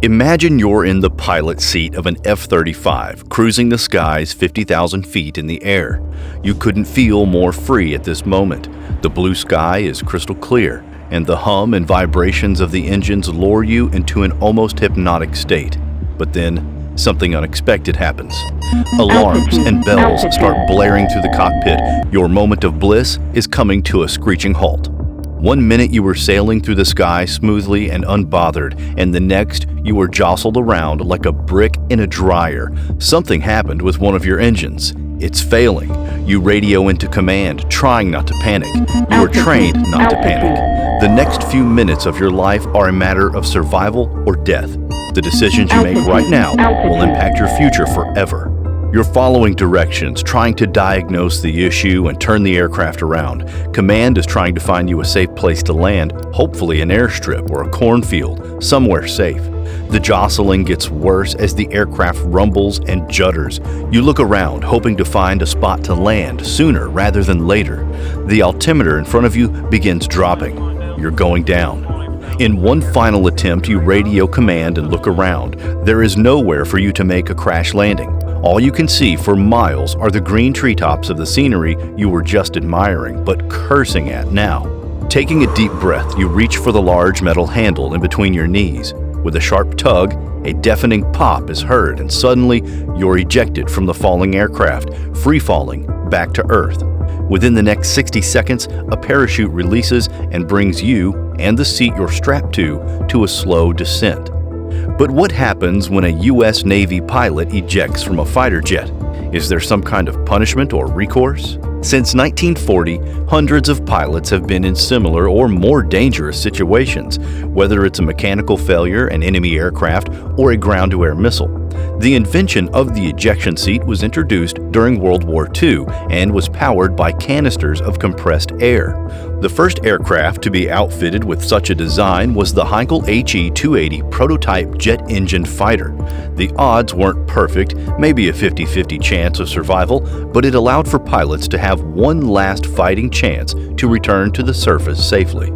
Imagine you're in the pilot seat of an F-35, cruising the skies 50,000 feet in the air. You couldn't feel more free at this moment. The blue sky is crystal clear, and the hum and vibrations of the engines lure you into an almost hypnotic state. But then, something unexpected happens. Alarms and bells start blaring through the cockpit. Your moment of bliss is coming to a screeching halt. 1 minute you were sailing through the sky smoothly and unbothered, and the next you were jostled around like a brick in a dryer. Something happened with one of your engines. It's failing. You radio into command, trying not to panic. You are trained not to panic. The next few minutes of your life are a matter of survival or death. The decisions you make right now will impact your future forever. You're following directions, trying to diagnose the issue and turn the aircraft around. Command is trying to find you a safe place to land, hopefully an airstrip or a cornfield, somewhere safe. The jostling gets worse as the aircraft rumbles and judders. You look around, hoping to find a spot to land sooner rather than later. The altimeter in front of you begins dropping. You're going down. In one final attempt, you radio command and look around. There is nowhere for you to make a crash landing. All you can see for miles are the green treetops of the scenery you were just admiring, but cursing at now. Taking a deep breath, you reach for the large metal handle in between your knees. With a sharp tug, a deafening pop is heard, and suddenly you're ejected from the falling aircraft, free-falling back to Earth. Within the next 60 seconds, a parachute releases and brings you and the seat you're strapped to a slow descent. But what happens when a U.S. Navy pilot ejects from a fighter jet? Is there some kind of punishment or recourse? Since 1940, hundreds of pilots have been in similar or more dangerous situations, whether it's a mechanical failure, an enemy aircraft, or a ground-to-air missile. The invention of the ejection seat was introduced during World War II and was powered by canisters of compressed air. The first aircraft to be outfitted with such a design was the Heinkel HE-280 prototype jet-engined fighter. The odds weren't perfect, maybe a 50-50 chance of survival, but it allowed for pilots to have one last fighting chance to return to the surface safely.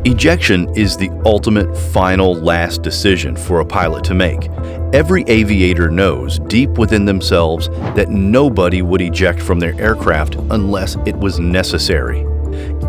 Ejection is the ultimate, final, last decision for a pilot to make. Every aviator knows deep within themselves that nobody would eject from their aircraft unless it was necessary.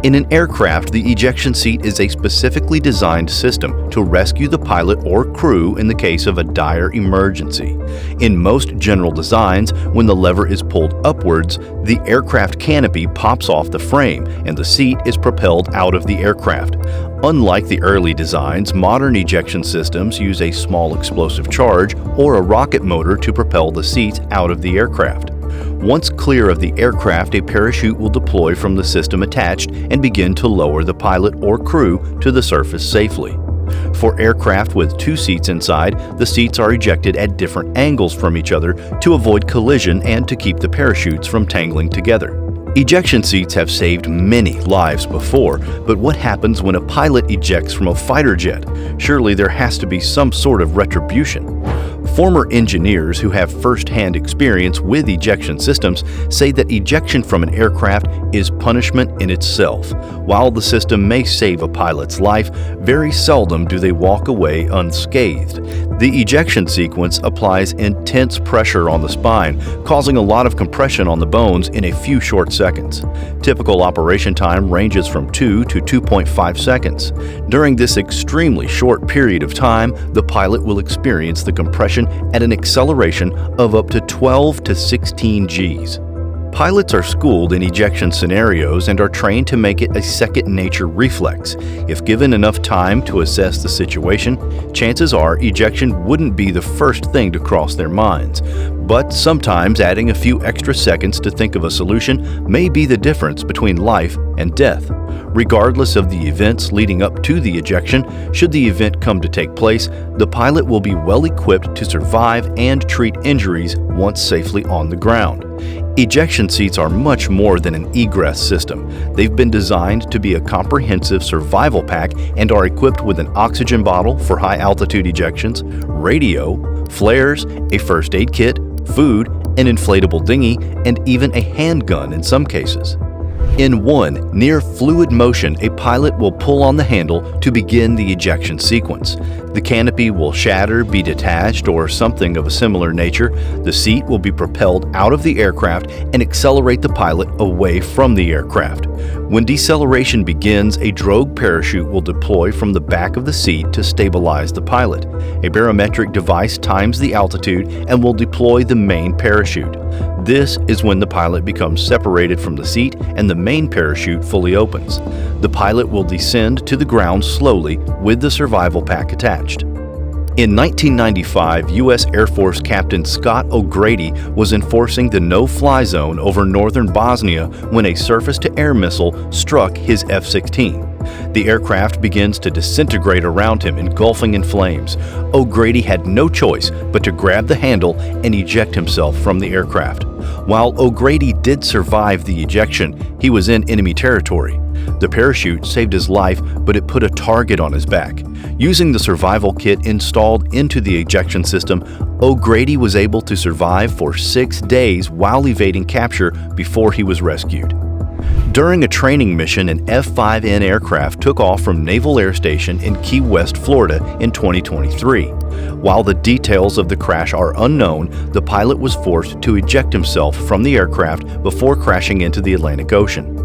In an aircraft, the ejection seat is a specifically designed system to rescue the pilot or crew in the case of a dire emergency. In most general designs, when the lever is pulled upwards, the aircraft canopy pops off the frame and the seat is propelled out of the aircraft. Unlike the early designs, modern ejection systems use a small explosive charge or a rocket motor to propel the seats out of the aircraft. Once clear of the aircraft, a parachute will deploy from the system attached and begin to lower the pilot or crew to the surface safely. For aircraft with two seats inside, the seats are ejected at different angles from each other to avoid collision and to keep the parachutes from tangling together. Ejection seats have saved many lives before, but what happens when a pilot ejects from a fighter jet? Surely there has to be some sort of retribution. Former engineers who have first-hand experience with ejection systems say that ejection from an aircraft is punishment in itself. While the system may save a pilot's life, very seldom do they walk away unscathed. The ejection sequence applies intense pressure on the spine, causing a lot of compression on the bones in a few short seconds. Typical operation time ranges from 2 to 2.5 seconds. During this extremely short period of time, the pilot will experience the compression at an acceleration of up to 12 to 16 Gs. Pilots are schooled in ejection scenarios and are trained to make it a second-nature reflex. If given enough time to assess the situation, chances are ejection wouldn't be the first thing to cross their minds. But sometimes adding a few extra seconds to think of a solution may be the difference between life and death. Regardless of the events leading up to the ejection, should the event come to take place, the pilot will be well equipped to survive and treat injuries once safely on the ground. Ejection seats are much more than an egress system. They've been designed to be a comprehensive survival pack and are equipped with an oxygen bottle for high-altitude ejections, radio, flares, a first aid kit, food, an inflatable dinghy, and even a handgun in some cases. In one near fluid motion, a pilot will pull on the handle to begin the ejection sequence. The canopy will shatter, be detached, or something of a similar nature. The seat will be propelled out of the aircraft and accelerate the pilot away from the aircraft. When deceleration begins, a drogue parachute will deploy from the back of the seat to stabilize the pilot. A barometric device times the altitude and will deploy the main parachute. This is when the pilot becomes separated from the seat and the main parachute fully opens. The pilot will descend to the ground slowly with the survival pack attached. In 1995, U.S. Air Force Captain Scott O'Grady was enforcing the no-fly zone over northern Bosnia when a surface-to-air missile struck his F-16. The aircraft begins to disintegrate around him, engulfing in flames. O'Grady had no choice but to grab the handle and eject himself from the aircraft. While O'Grady did survive the ejection, he was in enemy territory. The parachute saved his life, but it put a target on his back. Using the survival kit installed into the ejection system, O'Grady was able to survive for 6 days while evading capture before he was rescued. During a training mission, an F-5N aircraft took off from Naval Air Station in Key West, Florida in 2023. While the details of the crash are unknown, the pilot was forced to eject himself from the aircraft before crashing into the Atlantic Ocean.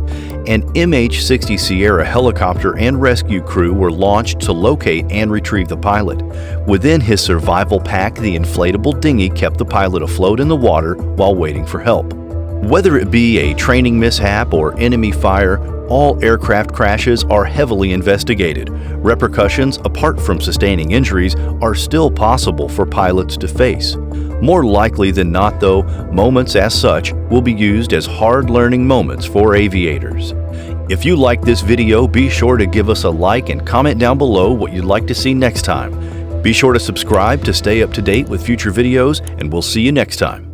An MH-60 Sierra helicopter and rescue crew were launched to locate and retrieve the pilot. Within his survival pack, the inflatable dinghy kept the pilot afloat in the water while waiting for help. Whether it be a training mishap or enemy fire, all aircraft crashes are heavily investigated. Repercussions, apart from sustaining injuries, are still possible for pilots to face. More likely than not, though, moments as such will be used as hard learning moments for aviators. If you like this video, be sure to give us a like and comment down below what you'd like to see next time. Be sure to subscribe to stay up to date with future videos, and we'll see you next time.